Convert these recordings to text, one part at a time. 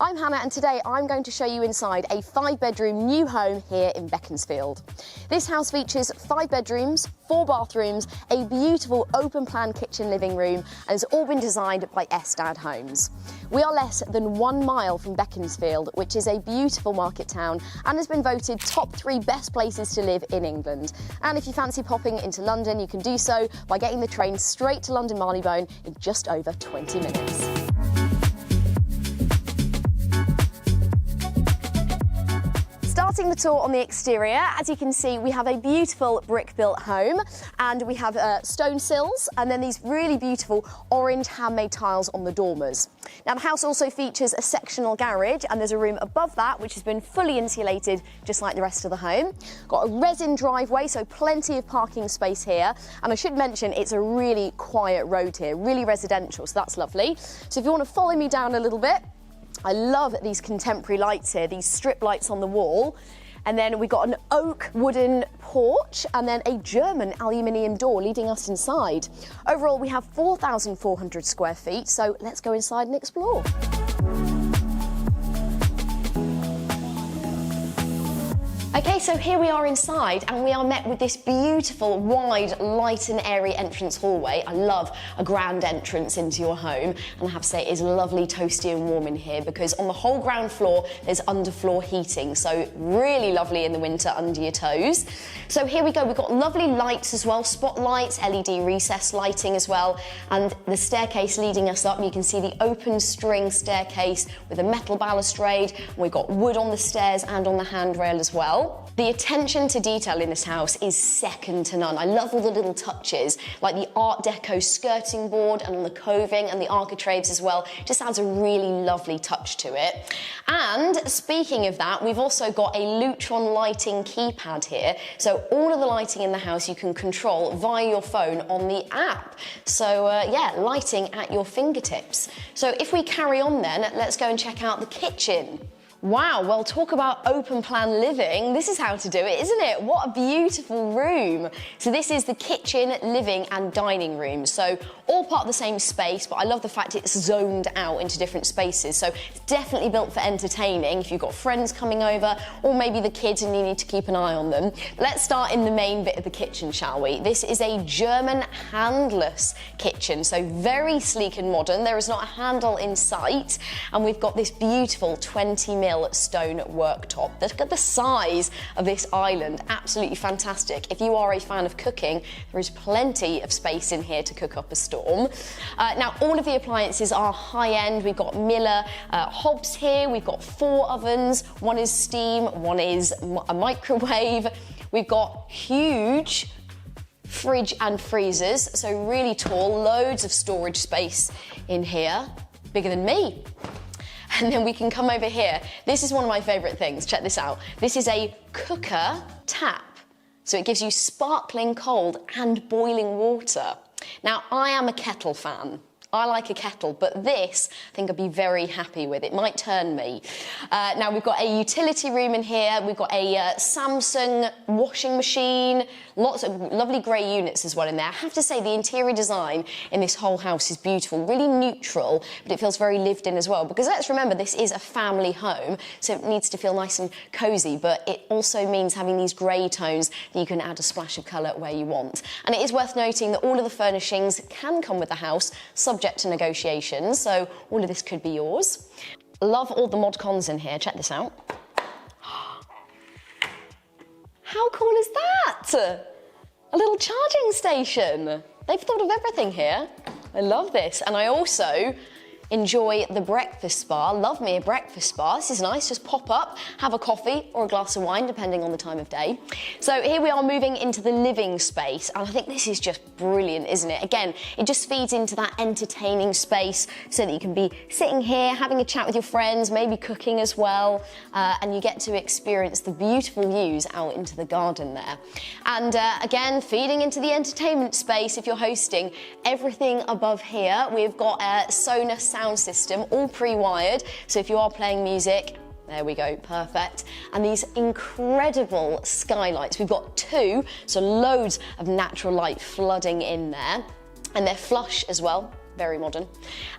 I'm Hannah and today I'm going to show you inside a 5-bedroom new home here in Beaconsfield. This house features 5 bedrooms, 4 bathrooms, a beautiful open plan kitchen living room and has all been designed by Estad Homes. We are less than 1 mile from Beaconsfield, which is a beautiful market town and has been voted top 3 best places to live in England. And if you fancy popping into London, you can do so by getting the train straight to London Marylebone in just over 20 minutes. Starting the tour on the exterior, as you can see, we have a beautiful brick-built home and we have stone sills and then these really beautiful orange handmade tiles on the dormers. Now the house also features a sectional garage and there's a room above that which has been fully insulated just like the rest of the home. Got a resin driveway, so plenty of parking space here, and I should mention it's a really quiet road here, really residential, so that's lovely. So if you want to follow me down a little bit, I love these contemporary lights here, these strip lights on the wall. And then we've got an oak wooden porch and then a German aluminium door leading us inside. Overall, we have 4,400 square feet, so let's go inside and explore. Okay, so here we are inside and we are met with this beautiful, wide, light and airy entrance hallway. I love a grand entrance into your home, and I have to say it is lovely, toasty and warm in here because on the whole ground floor there's underfloor heating, so really lovely in the winter under your toes. So here we go, we've got lovely lights as well, spotlights, LED recessed lighting as well, and the staircase leading us up, you can see the open string staircase with a metal balustrade. We've got wood on the stairs and on the handrail as well. The attention to detail in this house is second to none. I love all the little touches, like the Art Deco skirting board and on the coving and the architraves as well. Just adds a really lovely touch to it. And speaking of that, we've also got a Lutron lighting keypad here. So all of the lighting in the house you can control via your phone on the app. So yeah, lighting at your fingertips. So if we carry on then, let's go and check out the kitchen. Wow, well, talk about open plan living. This is how to do it, isn't it? What a beautiful room. So this is the kitchen, living and dining room. So all part of the same space, but I love the fact it's zoned out into different spaces. So it's definitely built for entertaining if you've got friends coming over or maybe the kids and you need to keep an eye on them. Let's start in the main bit of the kitchen, shall we? This is a German handless kitchen, so very sleek and modern. There is not a handle in sight, and we've got this beautiful 20mm stone worktop. Look at the size of this island, absolutely fantastic. If you are a fan of cooking, there is plenty of space in here to cook up a storm. Now all of the appliances are high-end. We've got Miller hobs here, we've got 4 ovens, one is steam, one is a microwave. We've got huge fridge and freezers, so really tall, loads of storage space in here, bigger than me. And then we can come over here. This is one of my favourite things, check this out. This is a cooker tap. So it gives you sparkling cold and boiling water. Now, I am a kettle fan. I like a kettle, but this, I think I'd be very happy with. It might turn me. Now, we've got a utility room in here. We've got a Samsung washing machine, lots of lovely grey units as well in there. I have to say, the interior design in this whole house is beautiful, really neutral, but it feels very lived in as well, because let's remember, this is a family home, so it needs to feel nice and cosy, but it also means having these grey tones that you can add a splash of colour where you want. And it is worth noting that all of the furnishings can come with the house, subject to negotiations, so all of this could be yours. Love all the mod cons in here, check this out. How cool is that? A little charging station. They've thought of everything here. I love this, and I also enjoy the breakfast bar. Love me a breakfast bar. This is nice, just pop up, have a coffee or a glass of wine, depending on the time of day. So here we are moving into the living space, and I think this is just brilliant, isn't it? Again, it just feeds into that entertaining space so that you can be sitting here, having a chat with your friends, maybe cooking as well, and you get to experience the beautiful views out into the garden there. And again, feeding into the entertainment space if you're hosting, everything above here. We've got a Sonos sound system, all pre-wired, so if you are playing music, there we go, perfect. And these incredible skylights, we've got 2, so loads of natural light flooding in there, and they're flush as well, very modern.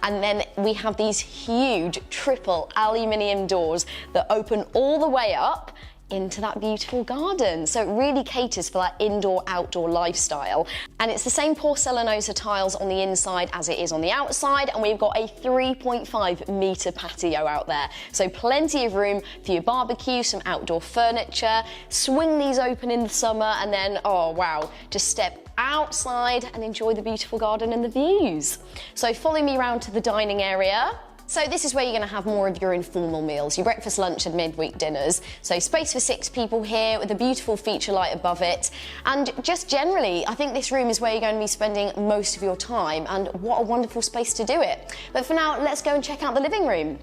And then we have these huge triple aluminium doors that open all the way up into that beautiful garden. So it really caters for that indoor-outdoor lifestyle. And it's the same porcelanosa tiles on the inside as it is on the outside, and we've got a 3.5 metre patio out there. So plenty of room for your barbecue, some outdoor furniture. Swing these open in the summer and then, oh wow, just step outside and enjoy the beautiful garden and the views. So follow me around to the dining area. So this is where you're going to have more of your informal meals, your breakfast, lunch and midweek dinners. So space for 6 people here with a beautiful feature light above it. And just generally, I think this room is where you're going to be spending most of your time, and what a wonderful space to do it. But for now, let's go and check out the living room.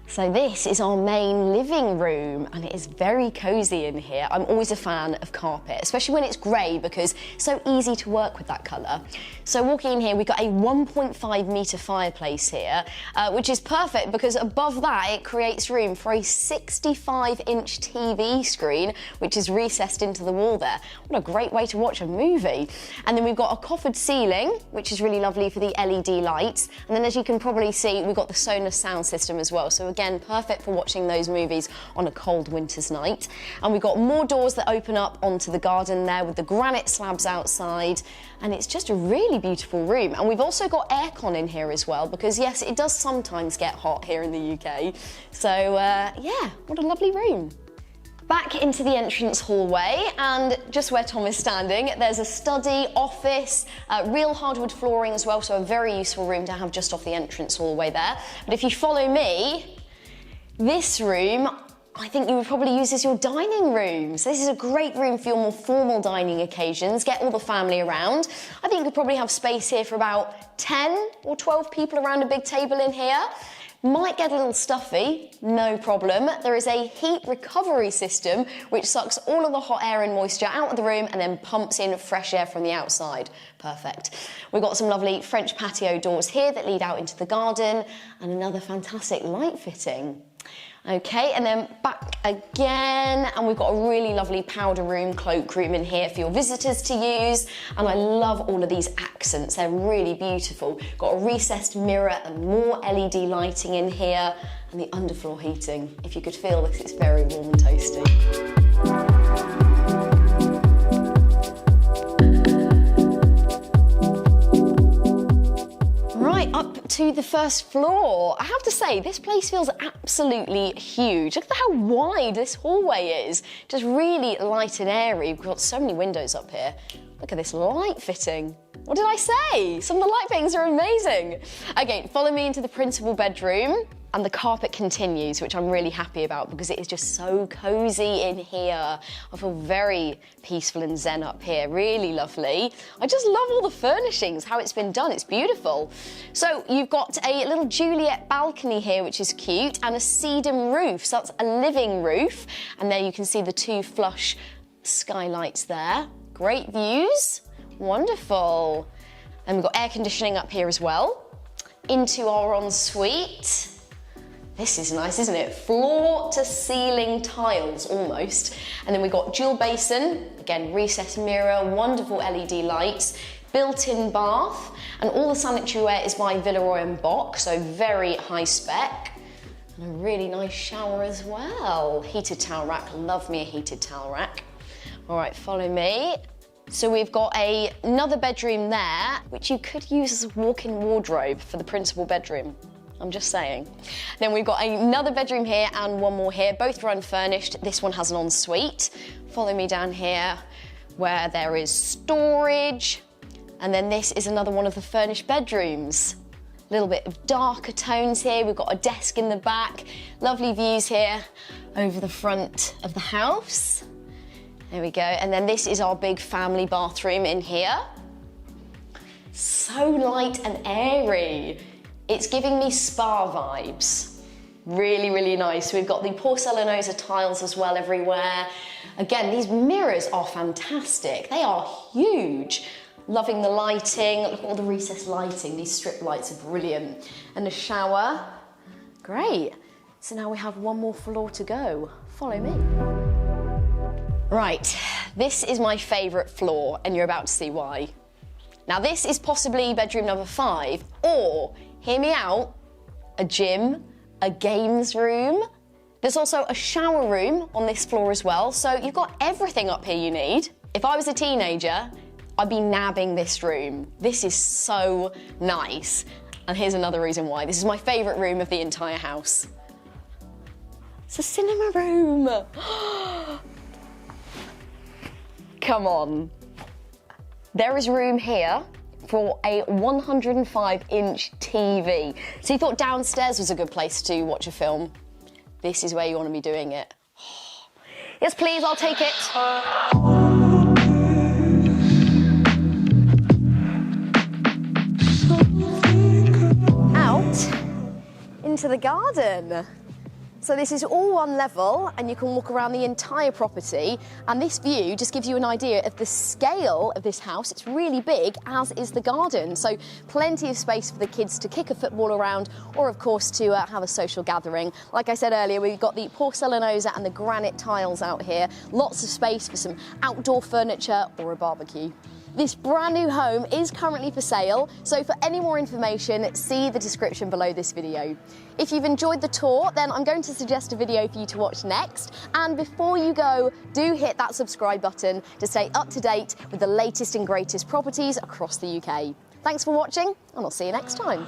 So this is our main living room, and it is very cosy in here. I'm always a fan of carpet, especially when it's grey, because it's so easy to work with that colour. So walking in here, we've got a 1.5 metre fireplace here, which is perfect because above that it creates room for a 65-inch TV screen, which is recessed into the wall there. What a great way to watch a movie. And then we've got a coffered ceiling, which is really lovely for the LED lights. And then as you can probably see, we've got the Sonos sound system as well. So again, perfect for watching those movies on a cold winter's night. And we've got more doors that open up onto the garden there with the granite slabs outside. And it's just a really beautiful room. And we've also got aircon in here as well, because yes, it does sometimes get hot here in the UK. So yeah, what a lovely room. Back into the entrance hallway, and just where Tom is standing, there's a study, office, real hardwood flooring as well, so a very useful room to have just off the entrance hallway there. But if you follow me, this room, I think you would probably use as your dining room. So this is a great room for your more formal dining occasions. Get all the family around. I think you could probably have space here for about 10 or 12 people around a big table in here. Might get a little stuffy, no problem. There is a heat recovery system which sucks all of the hot air and moisture out of the room and then pumps in fresh air from the outside. Perfect. We've got some lovely French patio doors here that lead out into the garden, and another fantastic light fitting. Okay, and then back again, and we've got a really lovely powder room, cloakroom in here for your visitors to use. And I love all of these accents, they're really beautiful. Got a recessed mirror and more LED lighting in here, and the underfloor heating. If you could feel this, it's very warm and toasty. Up to the first floor. I have to say, this place feels absolutely huge. Look at how wide this hallway is. Just really light and airy. We've got so many windows up here. Look at this light fitting. What did I say? Some of the light fittings are amazing. Okay, follow me into the principal bedroom. And the carpet continues, which I'm really happy about because it is just so cozy in here. I feel very peaceful and zen up here, really lovely. I just love all the furnishings, how it's been done, it's beautiful. So you've got a little Juliet balcony here, which is cute, and a sedum roof, so that's a living roof. And there you can see the 2 flush skylights there. Great views, wonderful. And we've got air conditioning up here as well. Into our ensuite. This is nice, isn't it? Floor to ceiling tiles, almost. And then we've got dual basin, again, recessed mirror, wonderful LED lights, built-in bath, and all the sanitary ware is by Villeroy & Boch, so very high spec. And a really nice shower as well. Heated towel rack, love me a heated towel rack. All right, follow me. So we've got another bedroom there, which you could use as a walk-in wardrobe for the principal bedroom. I'm just saying. Then we've got another bedroom here and one more here. Both are unfurnished. This one has an ensuite. Follow me down here where there is storage. And then this is another one of the furnished bedrooms. A little bit of darker tones here. We've got a desk in the back. Lovely views here over the front of the house. There we go. And then this is our big family bathroom in here. So light and airy. It's giving me spa vibes. Really, really nice. We've got the porcelanosa tiles as well everywhere. Again, these mirrors are fantastic. They are huge. Loving the lighting. Look at all the recessed lighting. These strip lights are brilliant. And a shower. Great. So now we have one more floor to go. Follow me. Right, this is my favourite floor, and you're about to see why. Now this is possibly bedroom number 5, or, hear me out, a gym, a games room. There's also a shower room on this floor as well, so you've got everything up here you need. If I was a teenager, I'd be nabbing this room. This is so nice. And here's another reason why. This is my favourite room of the entire house. It's a cinema room. Come on. There is room here for a 105-inch TV. So you thought downstairs was a good place to watch a film? This is where you want to be doing it. Yes, please, I'll take it. Out into the garden. So this is all one level and you can walk around the entire property, and this view just gives you an idea of the scale of this house. It's really big, as is the garden, so plenty of space for the kids to kick a football around, or of course to have a social gathering. Like I said earlier, we've got the porcelanosa and the granite tiles out here. Lots of space for some outdoor furniture or a barbecue. This brand new home is currently for sale, so for any more information, see the description below this video. If you've enjoyed the tour, then I'm going to suggest a video for you to watch next. And before you go, do hit that subscribe button to stay up to date with the latest and greatest properties across the UK. Thanks for watching, and I'll see you next time.